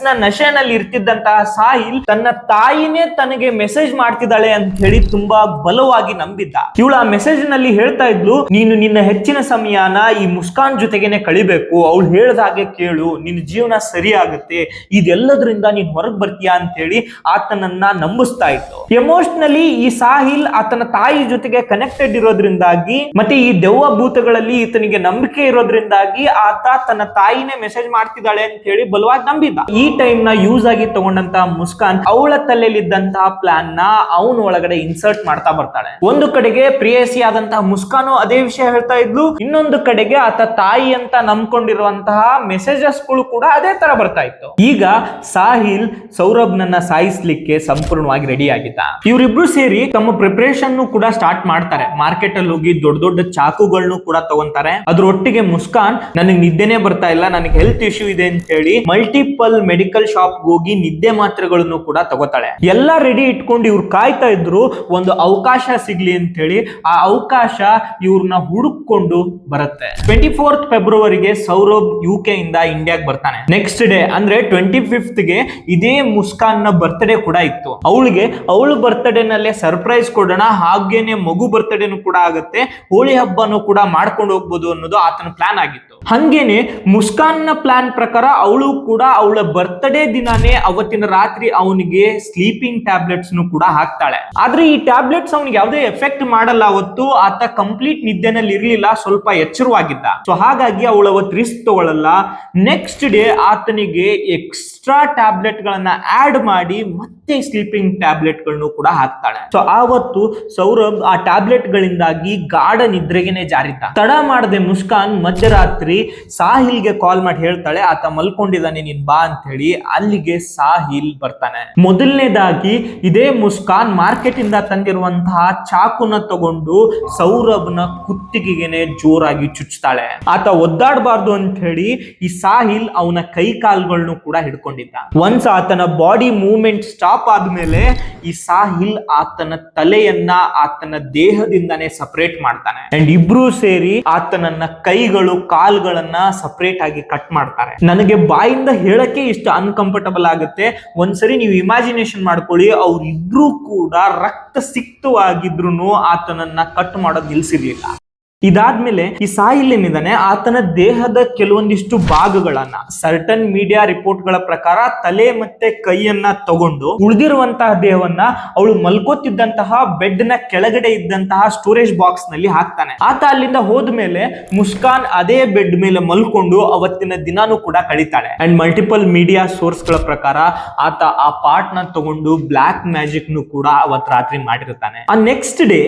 ನ ನಶೆನಲ್ಲಿ ಇರ್ತಿದ್ದಂತಹ ಸಾಹಿಲ್ ತನ್ನ ತಾಯಿನೇ ತನಗೆ ಮೆಸೇಜ್ ಮಾಡ್ತಿದ್ದಾಳೆ ಅಂತ ಹೇಳಿ ತುಂಬಾ ಬಲವಾಗಿ ನಂಬಿದ್ದ. ಇವಳು ಆ ಮೆಸೇಜ್ ನಲ್ಲಿ ಹೇಳ್ತಾ ಇದ್ಲು, ನೀನು ನಿನ್ನ ಹೆಚ್ಚಿನ ಸಮಯನ ಈ ಮುಸ್ಕಾನ್ ಜೊತೆಗೇನೆ ಕಳಿಬೇಕು, ಅವಳು ಹೇಳ್ದ ಹಾಗೆ ಕೇಳು, ನಿನ್ನ ಜೀವನ ಸರಿ ಆಗುತ್ತೆ, ಇದೆಲ್ಲದ್ರಿಂದ ನೀನ್ ಹೊರಗೆ ಬರ್ತೀಯಾ ಅಂತ ಹೇಳಿ ಆತನನ್ನ ನಂಬಿಸ್ತಾ ಇತ್ತು. ಎಮೋಷನಲಿ ಈ ಸಾಹಿಲ್ ಆತನ ತಾಯಿ ಜೊತೆಗೆ ಕನೆಕ್ಟೆಡ್ ಇರೋದ್ರಿಂದಾಗಿ ಮತ್ತೆ ಈ ದೆವ್ವ ಭೂತಗಳಲ್ಲಿ ಈತನಿಗೆ ನಂಬಿಕೆ ಇರೋದ್ರಿಂದಾಗಿ ಆತ ತನ್ನ ತಾಯಿನೇ ಮೆಸೇಜ್ ಮಾಡ್ತಿದ್ದಾಳೆ ಅಂತ ಹೇಳಿ ಬಲವಾಗಿ ನಂಬಿದ್ದ. ಈ ಟೈಮ್ ನ ಯೂಸ್ ಆಗಿ ತಗೊಂಡಂತಹ ಮುಸ್ಕಾನ್ ಅವಳ ತಲೆಯಲ್ಲಿದ್ದಂತಹ ಪ್ಲಾನ್ ನ ಅವನ ಒಳಗಡೆ ಇನ್ಸರ್ಟ್ ಮಾಡ್ತಾ ಬರ್ತಾಳೆ. ಒಂದು ಕಡೆಗೆ ಪ್ರೇಯಸಿ ಆದಂತಹ ಮುಸ್ಕಾನು ಅದೇ ವಿಷಯ ಹೇಳ್ತಾ ಇದ್ಲು, ಇನ್ನೊಂದು ಕಡೆಗೆ ಆತ ತಾಯಿ ಅಂತ ನಂಬ್ಕೊಂಡಿರುವಂತಹ ಮೆಸೇಜಸ್ ಗಳು ಕೂಡ ಅದೇ ತರ ಬರ್ತಾ ಇತ್ತು. ಈಗ ಸಾಹಿಲ್ ಸೌರಭ್ ನನ್ನ ಸಾಯಿಸ್ಲಿಕ್ಕೆ ಸಂಪೂರ್ಣವಾಗಿ ರೆಡಿ ಆಗಿದ್ದ. ಇವರಿಬ್ರು ಸೇರಿ ತಮ್ಮ ಪ್ರಿಪರೇಷನ್ ಕೂಡ ಸ್ಟಾರ್ಟ್ ಮಾಡ್ತಾರೆ. ಮಾರ್ಕೆಟ್ ಅಲ್ಲಿ ಹೋಗಿ ದೊಡ್ಡ ದೊಡ್ಡ ಚಾಕುಗಳನ್ನು ಕೂಡ ತಗೊಂತಾರೆ. ಅದ್ರೊಟ್ಟಿಗೆ ಮುಸ್ಕಾನ್ ನನಗೆ ನಿದ್ದೆನೆ ಬರ್ತಾ ಇಲ್ಲ, ನನಗೆ ಹೆಲ್ತ್ ಇಶ್ಯೂ ಇದೆ ಅಂತ ಹೇಳಿ ಮಲ್ಟಿಪಲ್ ಮೆಡಿಕಲ್ ಶಾಪ್ ಹೋಗಿ ನಿದ್ದೆ ಮಾತ್ರೆಗಳನ್ನು ಕೂಡ ತಗೋತಾಳೆ. ಎಲ್ಲ ರೆಡಿ ಇಟ್ಕೊಂಡು ಇವ್ರು ಕಾಯ್ತಾ ಇದ್ರು ಒಂದು ಅವಕಾಶ ಸಿಗ್ಲಿ ಅಂತ ಹೇಳಿ. ಆ ಅವಕಾಶ ಇವ್ರನ್ನ ಹುಡುಕೊಂಡು ಬರುತ್ತೆ. 24th ಫೆಬ್ರವರಿಗೆ ಸೌರಭ್ UK ಇಂದ ಇಂಡಿಯಾಗೆ ಬರ್ತಾನೆ. ನೆಕ್ಸ್ಟ್ ಡೇ ಅಂದ್ರೆ 25th ಗೆ ಇದೇ ಮುಸ್ಕಾನ್ ನ ಬರ್ತ್ಡೇ ಕೂಡ ಇತ್ತು. ಅವಳ ಬರ್ತ್ಡೇ ನಲ್ಲೇ ಸರ್ಪ್ರೈಸ್ ಕೊಡೋಣ, ಹಾಗೇನೆ ಮಗು ಬರ್ತ್ಡೇನು ಕೂಡ ಆಗುತ್ತೆ, ಹೋಳಿ ಹಬ್ಬನು ಕೂಡ ಮಾಡ್ಕೊಂಡು ಹೋಗ್ಬೋದು ಅನ್ನೋದು ಆತನ ಪ್ಲಾನ್ ಆಗಿತ್ತು. ಹಂಗೇನೆ ಮುಸ್ಕಾನ್ ನ ಪ್ಲಾನ್ ಪ್ರಕಾರ ಅವಳು ಕೂಡ ಅವಳ ಬರ್ತ್ಡೇ ದಿನಾನೇ ಅವತ್ತಿನ ರಾತ್ರಿ ಅವನಿಗೆ ಸ್ಲೀಪಿಂಗ್ ಟ್ಯಾಬ್ಲೆಟ್ಸ್ ಕೂಡ ಹಾಕ್ತಾಳೆ. ಆದ್ರೆ ಈ ಟ್ಯಾಬ್ಲೆಟ್ಸ್ ಅವನಿಗೆ ಯಾವುದೇ ಎಫೆಕ್ಟ್ ಮಾಡಲ್ಲ. ಅವತ್ತು ಆತ ಕಂಪ್ಲೀಟ್ ನಿದ್ದೆನಲ್ಲಿ ಇರ್ಲಿಲ್ಲ, ಸ್ವಲ್ಪ ಎಚ್ಚರವಾಗಿದ್ದ. ಸೊ ಹಾಗಾಗಿ ಅವಳು ಅವತ್ತು ರಿಸ್ಕ್ ತಗೊಳ್ಳಲ್ಲ. ನೆಕ್ಸ್ಟ್ ಡೇ ಆತನಿಗೆ ಎಕ್ಸ್ಟ್ರಾ ಟ್ಯಾಬ್ಲೆಟ್ ಗಳನ್ನ ಆಡ್ ಮಾಡಿ ಮತ್ತೆ ಸ್ಲೀಪಿಂಗ್ ಟ್ಯಾಬ್ಲೆಟ್ ಗಳನ್ನು ಕೂಡ ಹಾಕ್ತಾಳೆ. ಸೊ ಆವತ್ತು ಸೌರಭ್ ಆ ಟ್ಯಾಬ್ಲೆಟ್ ಗಳಿಂದಾಗಿ ಗಾಢ ನಿದ್ರೆಗೆನೆ ಜಾರಿದ್ದ. ತಡ ಮಾಡದೆ ಮುಸ್ಕಾನ್ ಮಧ್ಯರಾತ್ರಿ ಸಾಹಿಲ್ಗೆ ಕಾಲ್ ಮಾಡಿ ಹೇಳ್ತಾಳೆ, ಆತ ಮಲ್ಕೊಂಡಿದ್ದಾನೆ, ನೀನ್ ಬಾ ಅಂತ ಹೇಳಿ. ಅಲ್ಲಿಗೆ ಸಾಹಿಲ್ ಬರ್ತಾನೆ. ಮೊದಲನೇದಾಗಿ ಇದೇ ಮುಸ್ಕಾನ್ ಮಾರ್ಕೆಟ್ ಇಂದ ತಂದಿರುವಂತಹ ಚಾಕುನ ತಗೊಂಡು ಸೌರಭ್ನ ಕುತ್ತಿಗೆನೆ ಜೋರಾಗಿ ಚುಚ್ಚುತ್ತಾಳೆ. ಆತ ಒದ್ದಾಡಬಾರ್ದು ಅಂತ ಹೇಳಿ ಈ ಸಾಹಿಲ್ ಅವನ ಕೈ ಕಾಲ್ಗಳನ್ನು ಕೂಡ ಹಿಡ್ಕೊಂಡಿದ್ದ. ಒನ್ಸ್ ಆತನ ಬಾಡಿ ಮೂವ್ಮೆಂಟ್ ಸ್ಟಾಪ್ ಆದ್ಮೇಲೆ ಈ ಸಾಹಿಲ್ ಆತನ ತಲೆಯನ್ನ ಆತನ ದೇಹದಿಂದಾನೇ ಸಪರೇಟ್ ಮಾಡ್ತಾನೆ. ಅಂಡ್ ಇಬ್ರು ಸೇರಿ ಆತನನ್ನ ಕೈಗಳು ಕಾಲ್ಗಳನ್ನ ಸಪರೇಟ್ ಆಗಿ ಕಟ್ ಮಾಡ್ತಾರೆ. ನನಗೆ ಬಾಯಿಂದ ಹೇಳಕ್ಕೆ ಇಷ್ಟು ಅನ್ಕಂಫರ್ಟಬಲ್ ಆಗುತ್ತೆ. ಒಂದ್ಸರಿ ನೀವು ಇಮ್ಯಾಜಿನೇಷನ್ ಮಾಡ್ಕೊಳ್ಳಿ, ಅವ್ರಿಬ್ರು ಕೂಡ ರಕ್ತ ಸಿಕ್ತವಾಗಿದ್ರು ಆತನನ್ನ ಕಟ್ ಮಾಡೋದು ನಿಲ್ಸಿರ್ಲಿಲ್ಲ. ಇದಾದ್ಮೇಲೆ ಈ ಸಾಹಿಲ್ ಏನಿದ್ದಾನೆ ಆತನ ದೇಹದ ಕೆಲವೊಂದಿಷ್ಟು ಭಾಗಗಳನ್ನ ಸರ್ಟನ್ ಮೀಡಿಯಾ ರಿಪೋರ್ಟ್ ಗಳ ಪ್ರಕಾರ ತಲೆ ಮತ್ತೆ ಕೈಯನ್ನ ತಗೊಂಡು ಉಳಿದಿರುವಂತಹ ದೇಹವನ್ನ ಅವಳು ಮಲ್ಕೋತಿದ್ದಂತಹ ಬೆಡ್ ನ ಕೆಳಗಡೆ ಇದ್ದಂತಹ ಸ್ಟೋರೇಜ್ ಬಾಕ್ಸ್ ನಲ್ಲಿ ಹಾಕ್ತಾನೆ. ಆತ ಅಲ್ಲಿಂದ ಹೋದ್ಮೇಲೆ ಮುಸ್ಕಾನ್ ಅದೇ ಬೆಡ್ ಮೇಲೆ ಮಲ್ಕೊಂಡು ಅವತ್ತಿನ ದಿನಾನು ಕೂಡ ಕಳೀತಾಳೆ. ಅಂಡ್ ಮಲ್ಟಿಪಲ್ ಮೀಡಿಯಾ ಸೋರ್ಸ್ ಗಳ ಪ್ರಕಾರ ಆತ ಆ ಪಾರ್ಟ್ ನ ತಗೊಂಡು ಬ್ಲಾಕ್ ಮ್ಯಾಜಿಕ್ ನು ಕೂಡ ಅವತ್ ರಾತ್ರಿ ಮಾಡಿರ್ತಾನೆ. ಆ ನೆಕ್ಸ್ಟ್ ಡೇ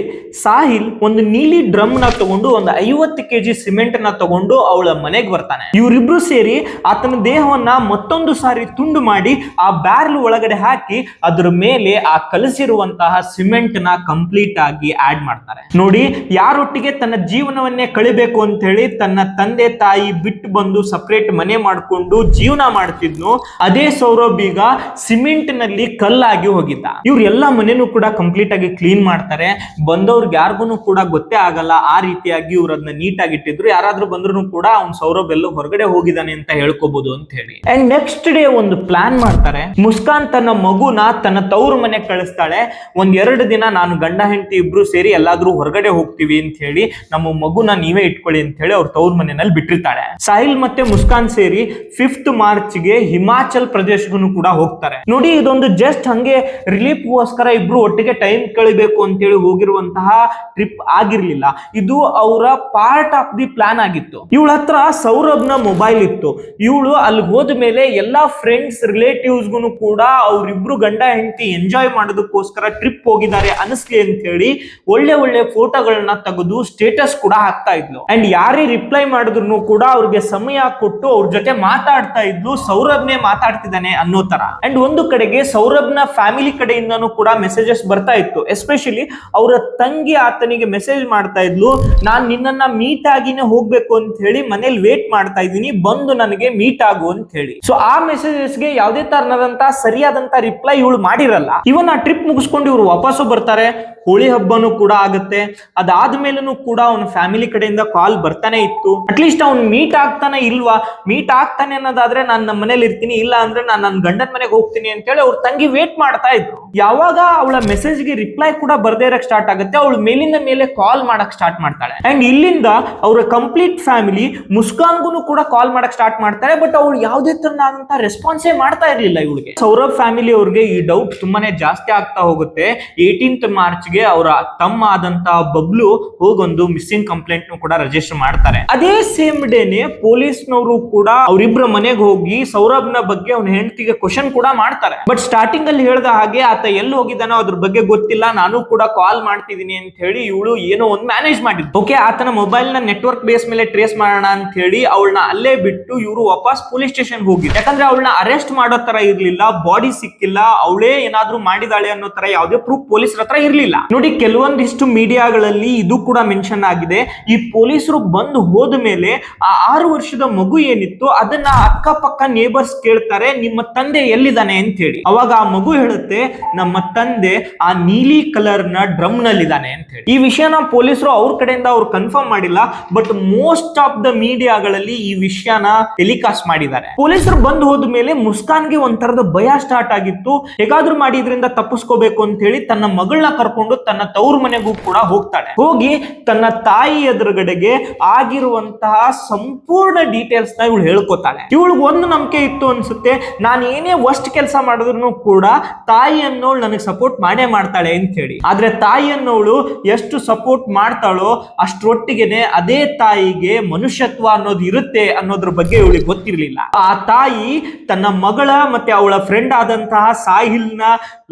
ಸಾಹಿಲ್ ಒಂದು ನೀಲಿ ಡ್ರಮ್ ನ ತಗೊಂಡು ಒಂದು 50 kg ಸಿಮೆಂಟ್ ನ ತಗೊಂಡು ಅವಳ ಮನೆಗೆ ಬರ್ತಾನೆ. ಇವರಿಬ್ರು ಸೇರಿ ಆತನ ದೇಹವನ್ನ ಮತ್ತೊಂದು ಸಾರಿ ತುಂಡು ಮಾಡಿ ಆ ಬ್ಯಾರಲ್ ಒಳಗಡೆ ಹಾಕಿ ಅದ್ರ ಮೇಲೆ ಆ ಕಲಸಿರುವಂತಹ ಸಿಮೆಂಟ್ ನ ಕಂಪ್ಲೀಟ್ ಆಗಿ ಆಡ್ ಮಾಡ್ತಾರೆ. ನೋಡಿ, ಯಾರೊಟ್ಟಿಗೆ ತನ್ನ ಜೀವನವನ್ನೇ ಕಳಿಬೇಕು ಅಂತ ಹೇಳಿ ತನ್ನ ತಂದೆ ತಾಯಿ ಬಿಟ್ಟು ಬಂದು ಸಪರೇಟ್ ಮನೆ ಮಾಡ್ಕೊಂಡು ಜೀವನ ಮಾಡ್ತಿದ್ನು, ಅದೇ ಸೌರಭ್ ಈಗ ಸಿಮೆಂಟ್ ನಲ್ಲಿ ಕಲ್ಲಾಗಿ ಹೋಗಿದ್ದ. ಇವ್ರ ಎಲ್ಲಾ ಮನೆನೂ ಕೂಡ ಕಂಪ್ಲೀಟ್ ಆಗಿ ಕ್ಲೀನ್ ಮಾಡ್ತಾರೆ. ಬಂದವ್ರಿಗೆ ಯಾರಿಗೂ ಕೂಡ ಗೊತ್ತೇ ಆಗಲ್ಲ. ಆ ರೀತಿಯಾಗಿ ಇವ್ರು ಅದನ್ನ ನೀಟಾಗಿ ಇಟ್ಟಿದ್ರು. ಯಾರಾದ್ರೂ ಬಂದ್ರು ಕೂಡ ಅವ್ನು ಸೌರಭ್ ಎಲ್ಲೋ ಹೊರಗಡೆ ಹೋಗಿದ್ದಾನೆ ಅಂತ ಹೇಳ್ಕೋಬಹುದು ಅಂತ ಹೇಳಿ. ಅಂಡ್ ನೆಕ್ಸ್ಟ್ ಡೇ ಒಂದು ಪ್ಲಾನ್ ಮಾಡ್ತಾರೆ. ಮುಸ್ಕಾನ್ ತನ್ನ ಮಗುನ ತನ್ನ ತವ್ರ ಮನೆಗೆ ಕಳಿಸ್ತಾಳೆ. 1-2 ದಿನ ನಾನು ಗಂಡ ಹೆಂಡತಿ ಇಬ್ರು ಸೇರಿ ಎಲ್ಲಾದ್ರೂ ಹೊರಗಡೆ ಹೋಗ್ತೀವಿ ಅಂತ ಹೇಳಿ, ನಮ್ಮ ಮಗುನ ನೀವೇ ಇಟ್ಕೊಳ್ಳಿ ಅಂತ ಹೇಳಿ ಅವ್ರ ತವ್ರ ಮನೆಯಲ್ಲಿ ಬಿಟ್ಟಿರ್ತಾಳೆ. ಸಾಹಿಲ್ ಮತ್ತೆ ಮುಸ್ಕಾನ್ ಸೇರಿ 5th ಮಾರ್ಚ್ಗೆ ಹಿಮಾಚಲ್ ಪ್ರದೇಶಗೂ ಕೂಡ ಹೋಗ್ತಾರೆ. ನೋಡಿ, ಇದೊಂದು ಜಸ್ಟ್ ಹಂಗೆ ರಿಲೀಫ್ಗೋಸ್ಕರ ಇಬ್ರು ಒಟ್ಟಿಗೆ ಟೈಮ್ ಕಳಿಬೇಕು ಅಂತೇಳಿ ಹೋಗಿರುವಂತಹ ಟ್ರಿಪ್ ಆಗಿರ್ಲಿಲ್ಲ. ಇದು ಅವರ ಪಾರ್ಟ್ ಆಫ್ ದಿ ಪ್ಲಾನ್ ಆಗಿತ್ತು. ಇವಳ ಹತ್ರ ಸೌರಭ್ನ ಮೊಬೈಲ್ ಇತ್ತು. ಇವಳು ಅಲ್ಲಿ ಹೋದ ಮೇಲೆ ಎಲ್ಲಾ ಫ್ರೆಂಡ್ಸ್ ರಿಲೇಟಿವ್ಸ್ ಗೂ ಕೂಡ ಅವ್ರಿಬ್ರು ಗಂಡ ಹೆಂಡತಿ ಎಂಜಾಯ್ ಮಾಡೋದಕ್ಕೋಸ್ಕರ ಟ್ರಿಪ್ ಹೋಗಿದ್ದಾರೆ ಅನಿಸ್ಲಿ ಅಂತ ಹೇಳಿ ಒಳ್ಳೆ ಒಳ್ಳೆ ಫೋಟೋಗಳನ್ನ ತೆಗೆದು ಸ್ಟೇಟಸ್ ಕೂಡ ಹಾಕ್ತಾ ಇದ್ಲು. ಅಂಡ್ ಯಾರೇ ರಿಪ್ಲೈ ಮಾಡಿದ್ರು ಕೂಡ ಅವ್ರಿಗೆ ಸಮಯ ಕೊಟ್ಟು ಅವ್ರ ಜೊತೆ ಮಾತಾಡ್ತಾ ಇದ್ಲು, ಸೌರಭ್ನೇ ಮಾತಾಡ್ತಿದ್ದಾನೆ ಅನ್ನೋ ತರ. ಅಂಡ್ ಒಂದು ಕಡೆಗೆ ಸೌರಭ್ನ ಫ್ಯಾಮಿಲಿ ಕಡೆಯಿಂದನೂ ಕೂಡ ಮೆಸೇಜಸ್ ಬರ್ತಾ ಇತ್ತು. ಎಸ್ಪೆಷಲಿ ಅವರ ತಂಗಿ ಆತನಿಗೆ ಮೆಸೇಜ್ ಮಾಡ್ತಾ ಇದ್ಲು, ನಾನ್ ನಿನ್ನನ್ನ ಮೀಟ್ ಆಗಿನೇ ಹೋಗ್ಬೇಕು ಅಂತ ಹೇಳಿ ಮನೇಲಿ ವೇಟ್ ಮಾಡ್ತಾ ಇದ್ದೀನಿ, ಬಂದು ನನಗೆ ಮೀಟ್ ಆಗು ಅಂತ ಹೇಳಿ. ಸೊ ಆ ಮೆಸೇಜಸ್ಗೆ ಯಾವುದೇ ತರನಾದಂತ ಸರಿಯಾದಂತ ರಿಪ್ಲೈ ಇವಳು ಮಾಡಿರಲ್ಲ. ಇವನ್ ಆ ಟ್ರಿಪ್ ಮುಗಿಸ್ಕೊಂಡು ಇವ್ರು ವಾಪಸ್ಸು ಬರ್ತಾರೆ. ಹೋಳಿ ಹಬ್ಬನೂ ಕೂಡ ಆಗುತ್ತೆ. ಅದಾದ್ಮೇಲೂ ಕೂಡ ಅವನ ಫ್ಯಾಮಿಲಿ ಕಡೆಯಿಂದ ಕಾಲ್ ಬರ್ತಾನೆ ಇತ್ತು. ಅಟ್ಲೀಸ್ಟ್ ಅವ್ನು ಮೀಟ್ ಆಗ್ತಾನೆ ಇಲ್ವಾ, ಮೀಟ್ ಆಗ್ತಾನೆ ಅನ್ನೋದಾದ್ರೆ ನಾನು ನಮ್ಮ ಮನೇಲಿ ಇರ್ತೀನಿ, ಇಲ್ಲ ಅಂದ್ರೆ ನಾನು ನನ್ನ ಗಂಡನ ಮನೆಗೆ ಹೋಗ್ತೀನಿ ಅಂತ ಹೇಳಿ ಅವ್ರ ತಂಗಿ ವೇಟ್ ಮಾಡ್ತಾ ಇದ್ರು. ಯಾವಾಗ ಅವಳ ಮೆಸೇಜ್ಗೆ ರಿಪ್ಲೈ ಕೂಡ ಬರ್ದೇ ಇರಕ್ ಸ್ಟಾರ್ಟ್ ಆಗುತ್ತೆ, ಅವಳು ಮೇಲಿಂದ ಮೇಲೆ ಕಾಲ್ ಮಾಡಕ್ ಸ್ಟಾರ್ಟ್ ಮಾಡ್ತಾಳೆ. ಅಂಡ್ ಇಲ್ಲಿಂದ ಅವರ ಕಂಪ್ಲೀಟ್ ಫ್ಯಾಮಿಲಿ ಮುಸ್ಕಾನ್ಗೂ ಕೂಡ ಕಾಲ್ ಮಾಡಕ್ ಸ್ಟಾರ್ಟ್ ಮಾಡ್ತಾರೆ. ಬಟ್ ಅವಳು ಯಾವುದೇ ತರನಾದಂತ ರೆಸ್ಪಾನ್ಸೇ ಮಾಡ್ತಾ ಇರ್ಲಿಲ್ಲ ಇವಳಿಗೆ. ಸೌರಭ್ ಫ್ಯಾಮಿಲಿ ಅವ್ರಿಗೆ ಈ ಡೌಟ್ ತುಂಬಾನೇ ಜಾಸ್ತಿ ಆಗ್ತಾ ಹೋಗುತ್ತೆ. 18th ಮಾರ್ಚ್ಗೆ ಅವರ ತಮ್ಮ ಆದಂತಹ ಬಬ್ಲು ಹೋಗೊಂದು ಮಿಸ್ಸಿಂಗ್ ಕಂಪ್ಲೇಂಟ್ ಕೂಡ ರಿಜಿಸ್ಟರ್ ಮಾಡ್ತಾರೆ. ಅದೇ ಸೇಮ್ ಡೇನೆ ಪೊಲೀಸ್ನವರು ಕೂಡ ಅವರಿಬ್ಬರ ಮನೆಗೆ ಹೋಗಿ ಸೌರಭ್ನ ಬಗ್ಗೆ ಅವನ ಹೆಂಡತಿಗೆ ಕ್ವಶನ್ ಕೂಡ ಮಾಡ್ತಾರೆ. ಬಟ್ ಸ್ಟಾರ್ಟಿಂಗ್ ಅಲ್ಲಿ ಹೇಳ್ದ ಹಾಗೆ ಆತ ಎಲ್ಲಿ ಹೋಗಿದ್ದಾನೋ ಅದ್ರ ಬಗ್ಗೆ ಗೊತ್ತಿಲ್ಲ, ನಾನು ಕೂಡ ಕಾಲ್ ಮಾಡ್ತಿದ್ದೀನಿ ಅಂತ ಹೇಳಿ ಇವಳು ಏನೋ ಒಂದು ಮ್ಯಾನೇಜ್ ಮಾಡಿದ್ರು. ಓಕೆ, ಆತನ ಮೊಬೈಲ್ ನ ನೆಟ್ವರ್ಕ್ ಬೇಸ್ ಮೇಲೆ ಟ್ರೇಸ್ ಮಾಡೋಣ ಅಂತ ಹೇಳಿ ಅವಳನ್ನ ಅಲ್ಲೇ ಬಿಟ್ಟು ಇವರು ವಾಪಸ್ ಪೊಲೀಸ್ ಸ್ಟೇಷನ್ ಹೋಗಿ, ಯಾಕಂದ್ರೆ ಅವಳನ್ನ ಅರೆಸ್ಟ್ ಮಾಡೋ ತರ ಇರ್ಲಿಲ್ಲ, ಬಾಡಿ ಸಿಕ್ಕಿಲ್ಲ, ಅವಳೇ ಏನಾದ್ರೂ ಮಾಡಿದಾಳೆ ಅನ್ನೋ ತರ ಯಾವುದೇ ಪ್ರೂಫ್ ಪೊಲೀಸರ ಹತ್ರ ಇರ್ಲಿಲ್ಲ. ನೋಡಿ, ಕೆಲವೊಂದಿಷ್ಟು ಮೀಡಿಯಾಗಳಲ್ಲಿ ಇದು ಕೂಡ ಮೆನ್ಷನ್ ಆಗಿದೆ. ಈ ಪೊಲೀಸರು ಬಂದು ಹೋದ ಮೇಲೆ ಆ 6 ವರ್ಷದ ಮಗು ಏನಿತ್ತು ಅದನ್ನ ಅಕ್ಕಪಕ್ಕ ನೇಬರ್ಸ್ ಕೇಳ್ತಾರೆ, ನಿಮ್ಮ ತಂದೆ ಎಲ್ಲಿದ್ದಾನೆ ಅಂತ ಹೇಳಿ. ಅವಾಗ ಆ ಮಗು ಹೇಳುತ್ತೆ, ನಮ್ಮ ತಂದೆ ಆ ನೀಲಿ ಕಲರ್ ನ ಡ್ರಮ್ ನಲ್ಲಿ ಇದ್ದಾನೆ ಅಂತ ಹೇಳಿ. ಈ ವಿಷಯನ ಪೊಲೀಸರು ಅವ್ರ ಕಡೆಯಿಂದ ಅವ್ರು ಕನ್ಫರ್ಮ್ ಮಾಡಿಲ್ಲ, ಬಟ್ ಮೋಸ್ಟ್ ಆಫ್ ದ ಮೀಡಿಯಾಗಳಲ್ಲಿ ಈ ವಿಷಯನ ಟೆಲಿಕಾಸ್ಟ್ ಮಾಡಿದ್ದಾರೆ. ಪೊಲೀಸರು ಬಂದು ಹೋದ ಮೇಲೆ ಮುಸ್ಕಾನ್ಗೆ ಒಂಥರದ ಭಯ ಸ್ಟಾರ್ಟ್ ಆಗಿತ್ತು. ಹೇಗಾದ್ರೂ ಮಾಡಿ ಇದರಿಂದ ತಪ್ಪಿಸ್ಕೋಬೇಕು ಅಂತ ಹೇಳಿ ತನ್ನ ಮಗಳನ್ನ ಕರ್ಕೊಂಡು ತನ್ನ ತವ್ರ ಮನೆಗೂ ಕೂಡ ಹೋಗ್ತಾಳೆ. ಹೋಗಿ ತನ್ನ ತಾಯಿ ಎದುರುಗಡೆಗೆ ಆಗಿರುವಂತಹ ಸಂಪೂರ್ಣ ಡೀಟೇಲ್ಸ್ ನ ಇವಳು ಹೇಳ್ಕೊತಾಳೆ. ಇವಳಿಗೆ ಒಂದು ನಂಬಿಕೆ ಇತ್ತು ಅನ್ಸುತ್ತೆ, ನಾನು ಏನೇ ವರ್ಸ್ಟ್ ಕೆಲಸ ಮಾಡಿದ್ರು ಕೂಡ ತಾಯಿ ಅನ್ನೋಳು ನನಗೆ ಸಪೋರ್ಟ್ ಮಾಡೇ ಮಾಡ್ತಾಳೆ ಅಂತ ಹೇಳಿ. ಆದ್ರೆ ತಾಯಿ ಅನ್ನೋಳು ಎಷ್ಟು ಸಪೋರ್ಟ್ ಮಾಡ್ತಾಳೋ ಅಷ್ಟರೊಟ್ಟಿಗೆನೆ ಅದೇ ತಾಯಿಗೆ ಮನುಷ್ಯತ್ವ ಅನ್ನೋದು ಇರುತ್ತೆ ಅನ್ನೋದ್ರ ಬಗ್ಗೆ ಇವಳಿಗೆ ಗೊತ್ತಿರ್ಲಿಲ್ಲ. ಆ ತಾಯಿ ತನ್ನ ಮಗಳ ಮತ್ತೆ ಅವಳ ಫ್ರೆಂಡ್ ಆದಂತಹ ಸಾಹಿಲ್ ನ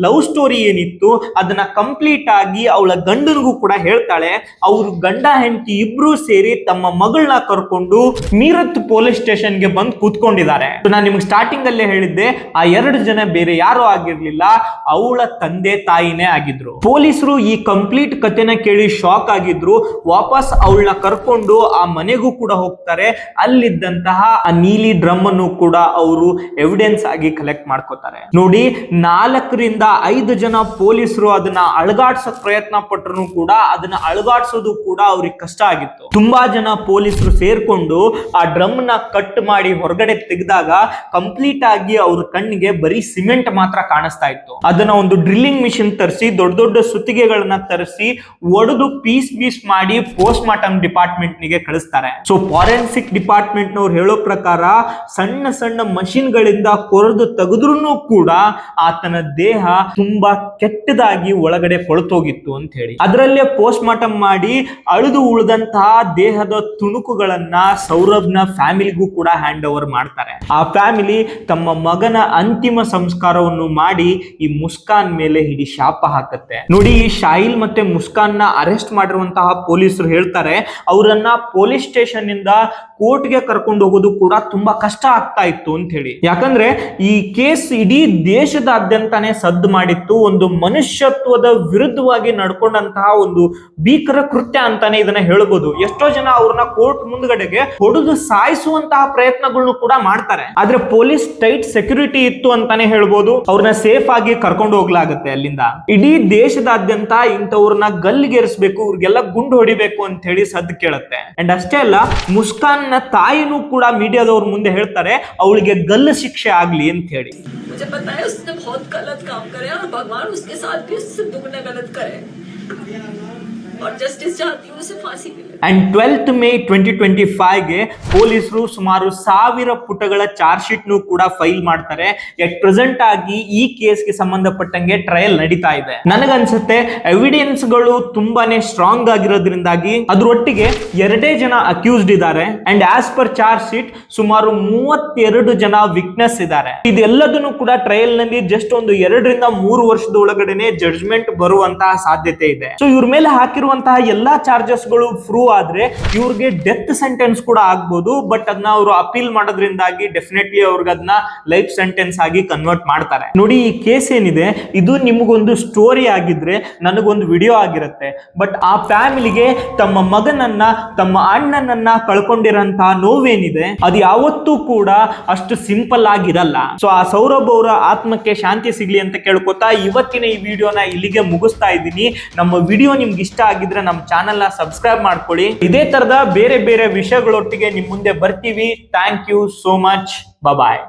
ಲವ್ ಸ್ಟೋರಿ ಏನಿತ್ತು ಅದನ್ನ ಕಂಪ್ಲೀಟ್ ಆಗಿ ಅವಳ ಗಂಡನಿಗೂ ಕೂಡ ಹೇಳ್ತಾಳೆ. ಅವ್ರ ಗಂಡ ಹೆಂಡತಿ ಇಬ್ರು ಸೇರಿ ತಮ್ಮ ಮಗಳನ್ನ ಕರ್ಕೊಂಡು ಮೀರತ್ ಪೊಲೀಸ್ ಸ್ಟೇಷನ್ಗೆ ಬಂದು ಕೂತ್ಕೊಂಡಿದ್ದಾರೆ. ನಾನು ನಿಮ್ಗೆ ಸ್ಟಾರ್ಟಿಂಗ್ ಅಲ್ಲೇ ಹೇಳಿದ್ದೆ, ಆ 2 ಜನ ಬೇರೆ ಯಾರು ಆಗಿರ್ಲಿಲ್ಲ, ಅವಳ ತಂದೆ ತಾಯಿನೇ ಆಗಿದ್ರು. ಪೊಲೀಸರು ಈ ಕಂಪ್ಲೀಟ್ ಕಥೆನ ಕೇಳಿ ಶಾಕ್ ಆಗಿದ್ರು. ವಾಪಸ್ ಅವಳನ್ನ ಕರ್ಕೊಂಡು ಆ ಮನೆಗೂ ಕೂಡ ಹೋಗ್ತಾರೆ. ಅಲ್ಲಿದ್ದಂತಹ ಆ ನೀಲಿ ಡ್ರಮ್ ಅನ್ನು ಕೂಡ ಅವರು ಎವಿಡೆನ್ಸ್ ಆಗಿ ಕಲೆಕ್ಟ್ ಮಾಡ್ಕೋತಾರೆ. ನೋಡಿ, 4 ರಿಂದ 5 ಜನ ಪೊಲೀಸರು ಅದನ್ನ ಅಳಗಾಡ್ಸಕ್ ಪ್ರಯತ್ನ ಪಟ್ಟರು ಕೂಡ ಅದನ್ನ ಅಳಗಾಡ್ಸೋದು ಕೂಡ ಅವ್ರಿಗೆ ಕಷ್ಟ ಆಗಿತ್ತು. ತುಂಬಾ ಜನ ಪೊಲೀಸರು ಸೇರ್ಕೊಂಡು ಆ ಡ್ರಮ್ ನ ಕಟ್ ಮಾಡಿ ಹೊರಗಡೆ ತೆಗೆದಾಗ ಕಂಪ್ಲೀಟ್ ಆಗಿ ಅವ್ರ ಕಣ್ಣಿಗೆ ಬರೀ ಸಿಮೆಂಟ್ ಮಾತ್ರ ಕಾಣಿಸ್ತಾ ಇತ್ತು. ಅದನ್ನ ಒಂದು ಡ್ರಿಲ್ಲಿಂಗ್ ಮಿಷಿನ್ ತರಿಸಿ ದೊಡ್ಡ ದೊಡ್ಡ ಸುತ್ತಿಗೆಗಳನ್ನ ತರಿಸಿ ಒಡೆದು ಪೀಸ್ ಮಾಡಿ ಪೋಸ್ಟ್ ಮಾರ್ಟಮ್ ಡಿಪಾರ್ಟ್ಮೆಂಟ್ ನಿಗೆ ಕಳಿಸ್ತಾರೆ. ಸೊ ಫಾರೆನ್ಸಿಕ್ ಡಿಪಾರ್ಟ್ಮೆಂಟ್ ನವ್ರು ಹೇಳೋ ಪ್ರಕಾರ ಸಣ್ಣ ಸಣ್ಣ ಮಷಿನ್ ಗಳಿಂದ ಕೊರೆದು ತೆಗೆದ್ರೂ ಕೂಡ ಆತನ ದೇಹ ತುಂಬಾ ಕೆಟ್ಟದಾಗಿ ಒಳಗಡೆ ಕೊಳತೋಗಿತ್ತು ಅಂತ ಹೇಳಿ. ಅದರಲ್ಲೇ ಪೋಸ್ಟ್ ಮಾರ್ಟಮ್ ಮಾಡಿ ಅಳಿದು ಉಳಿದಂತಹ ದೇಹದ ತುಣುಕುಗಳನ್ನ ಸೌರಭ್ನ ಫ್ಯಾಮಿಲಿಗೂ ಕೂಡ ಹ್ಯಾಂಡ್ ಓವರ್ ಮಾಡ್ತಾರೆ. ಆ ಫ್ಯಾಮಿಲಿ ತಮ್ಮ ಮಗನ ಅಂತಿಮ ಸಂಸ್ಕಾರವನ್ನು ಮಾಡಿ ಈ ಮುಸ್ಕಾನ್ ಮೇಲೆ ಹಿಡಿ ಶಾಪ ಹಾಕುತ್ತೆ. ನೋಡಿ, ಈ ಶಾಹಿಲ್ ಮತ್ತೆ ಮುಸ್ಕಾನ್ ನ ಅರೆಸ್ಟ್ ಮಾಡಿರುವಂತಹ ಪೊಲೀಸರು ಹೇಳ್ತಾರೆ, ಅವರನ್ನ ಪೊಲೀಸ್ ಸ್ಟೇಷನ್ ಇಂದ ಕೋರ್ಟ್ಗೆ ಕರ್ಕೊಂಡು ಹೋಗೋದು ಕೂಡ ತುಂಬಾ ಕಷ್ಟ ಆಗ್ತಾ ಇತ್ತು ಅಂತ ಹೇಳಿ. ಯಾಕಂದ್ರೆ ಈ ಕೇಸ್ ಇಡೀ ದೇಶದಾದ್ಯಂತಾನೆ ಸದ್ದು ಮಾಡಿತ್ತು. ಒಂದು ಮನುಷ್ಯತ್ವದ ವಿರುದ್ಧವಾಗಿ ನಡ್ಕೊಂಡಂತಹ ಒಂದು ಭೀಕರ ಕೃತ್ಯ ಅಂತಾನೆ ಇದನ್ನ ಹೇಳ್ಬೋದು. ಎಷ್ಟೋ ಜನ ಅವ್ರನ್ನ ಕೋರ್ಟ್ ಮುಂದ್ಗಡೆಗೆ ಹೊಡೆದು ಸಾಯಿಸುವಂತಹ ಪ್ರಯತ್ನಗಳನ್ನು ಕೂಡ ಮಾಡ್ತಾರೆ. ಆದ್ರೆ ಪೊಲೀಸ್ ಟೈಟ್ ಸೆಕ್ಯೂರಿಟಿ ಇತ್ತು ಅಂತಾನೆ ಹೇಳ್ಬೋದು. ಅವ್ರನ್ನ ಸೇಫ್ ಆಗಿ ಕರ್ಕೊಂಡು ಹೋಗ್ಲಾಗುತ್ತೆ ಅಲ್ಲಿಂದ. ಇಡೀ ದೇಶದಾದ್ಯಂತ ಇಂಥವ್ರನ್ನ ಗಲ್ಲಿಗೇರಿಸಬೇಕು, ಇವ್ರಿಗೆಲ್ಲ ಗುಂಡು ಹೊಡಿಬೇಕು ಅಂತ ಹೇಳಿ ಸದ್ದು ಕೇಳುತ್ತೆ. ಅಂಡ್ ಅಷ್ಟೇ ಅಲ್ಲ, ಮುಸ್ಕಾನ್ ನ ತಾಯಿನೂ ಕೂಡ ಮೀಡಿಯಾದವ್ರ ಮುಂದೆ ಹೇಳ್ತಾರೆ ಅವಳಿಗೆ ಗಲ್ಲು ಶಿಕ್ಷೆ ಆಗ್ಲಿ ಅಂತ ಹೇಳಿ. मुझे पता है उसने बहुत गलत काम करे और भगवान उसके साथ भी उससे दुगना गलत करे और जस्टिस चाहती हूँ उसे फांसी मिले. ಅಂಡ್ 12th May 2025ಗೆ ಪೊಲೀಸರು ಸುಮಾರು 1000 ಪುಟಗಳ ಚಾರ್ಜ್ ಶೀಟ್ ನು ಕೂಡ ಫೈಲ್ ಮಾಡ್ತಾರೆ. ಎಟ್ ಪ್ರೆಸೆಂಟ್ ಆಗಿ ಈ ಕೇಸ್ಗೆ ಸಂಬಂಧಪಟ್ಟಂಗೆ ಟ್ರಯಲ್ ನಡೀತಾ ಇದೆ. ನನಗನ್ಸುತ್ತೆ ಎವಿಡೆನ್ಸ್ ಗಳು ತುಂಬಾನೇ ಸ್ಟ್ರಾಂಗ್ ಆಗಿರೋದ್ರಿಂದಾಗಿ ಅದರೊಟ್ಟಿಗೆ 2 ಜನ ಅಕ್ಯೂಸ್ಡ್ ಇದ್ದಾರೆ. And as per charge sheet ಸುಮಾರು 32 ಜನ ವಿಟ್ನೆಸ್ ಇದ್ದಾರೆ. ಇದೆಲ್ಲದನ್ನು ಕೂಡ ಟ್ರಯಲ್ ನಲ್ಲಿ ಜಸ್ಟ್ ಒಂದು 2 ರಿಂದ 3 ವರ್ಷದ ಒಳಗಡೆನೆ ಜಡ್ಜ್ಮೆಂಟ್ ಬರುವಂತಹ ಸಾಧ್ಯತೆ ಇದೆ. ಸೊ ಇವ್ರ ಮೇಲೆ ಹಾಕಿರೋ ಹಾಕಿರುವಂತಹ ಎಲ್ಲಾ ಚಾರ್ಜಸ್ ಗಳು ಪ್ರೂವ್ ಆದ್ರೆ ಇವ್ರಿಗೆ ಡೆತ್ ಸೆಂಟೆನ್ಸ್ ಕೂಡ ಆಗ್ಬೋದು. ಬಟ್ ಅದನ್ನ ಅವರು ಅಪೀಲ್ ಮಾಡೋದ್ರಿಂದಾಗಿ ಡೆಫಿನೆಟ್ಲಿ ಅವ್ರಿಗೆ ಅದನ್ನ ಲೈಫ್ ಸೆಂಟೆನ್ಸ್ ಆಗಿ ಕನ್ವರ್ಟ್ ಮಾಡ್ತಾರೆ. ನೋಡಿ, ಈ ಕೇಸ್ ಏನಿದೆ ಇದು ನಿಮಗೊಂದು ಸ್ಟೋರಿ ಆಗಿದ್ರೆ ನನಗೊಂದು ವಿಡಿಯೋ ಆಗಿರುತ್ತೆ. ಬಟ್ ಆ ಫ್ಯಾಮಿಲಿಗೆ ತಮ್ಮ ಮಗನನ್ನ, ತಮ್ಮ ಅಣ್ಣನನ್ನ ಕಳ್ಕೊಂಡಿರಂತಹ ನೋವೇನಿದೆ ಅದು ಯಾವತ್ತೂ ಕೂಡ ಅಷ್ಟು ಸಿಂಪಲ್ ಆಗಿರಲ್ಲ. ಸೊ ಆ ಸೌರಭ್ ಅವರ ಆತ್ಮಕ್ಕೆ ಶಾಂತಿ ಸಿಗ್ಲಿ ಅಂತ ಕೇಳ್ಕೊತಾ ಇವತ್ತಿನ ಈ ವಿಡಿಯೋನ ಇಲ್ಲಿಗೆ ಮುಗಿಸ್ತಾ ಇದ್ದೀನಿ. ನಮ್ಮ ವಿಡಿಯೋ ನಿಮ್ಗೆ ಇಷ್ಟ ಆಗಿದ್ರೆ ನಮ್ಮ ಚಾನೆಲ್ ನ ಸಬ್ಸ್ಕ್ರೈಬ್ ಮಾಡ್ಕೊಳ್ಳಿ. ಇದೇ ತರದ ಬೇರೆ ಬೇರೆ ವಿಷಯಗಳೊಟ್ಟಿಗೆ ನಿಮ್ ಮುಂದೆ ಬರ್ತೀವಿ. Thank you so much. Bye.